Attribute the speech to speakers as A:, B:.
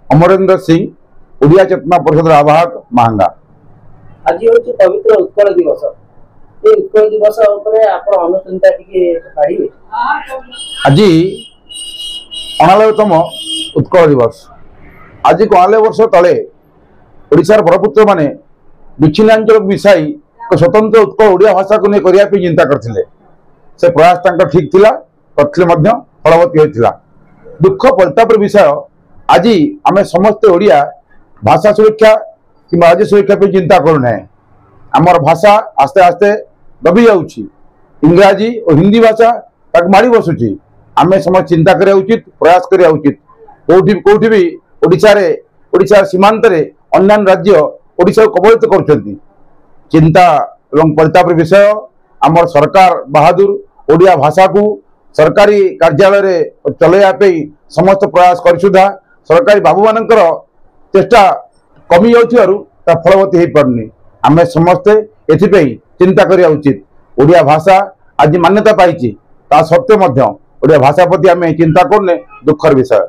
A: अमरेंद्र सिंह ओडिया चेतना परिषद आवाहक महांगा।
B: आज हूँ पवित्र उत्कल दिवस। उत्कल दिवस अनुचिंता काढ़े
A: आज 99तम उत्कल दिवस। आज को 99 वर्ष तले ओडिशार बरपुत्र माने विच्छिन्नांचल मिसाई एक स्वतंत्र उत्कल ओडिया भाषा को नहीं करने चिंता करथिले। से प्रयास ठीक थिला, करथिले मध्य फलवती होइथिला। दुख परितापर विषय आज आम समस्त ओडिया भाषा सुरक्षा कि राज्य सुरक्षा पर चिंता करूना। आमर भाषा आस्ते आस्ते दबी जाऊँगी। इंग्राजी और हिंदी भाषा तक माड़ी बसुची। आम समस्त चिंता करा उचित, प्रयास करा उचित। कोठी भी ओडिशा सीमांत अन्य राज्य ओडिशा को कबलित कर चिंता एवं परितापर विषय आमर सरकार बहादुर ओडिया भाषा को सरकारी कार्यालय चलैया समस्त प्रयास कर सुधा सरकारी बाबू मानकर चेष्टा कमी जा फलवती हो पारनी। आम समस्ते एथि चिंता करिया उचित। ओडिया भाषा आज मान्यता पाई ता सत्वे ओडिया भाषा प्रति आम चिंता करने दुखर विषय।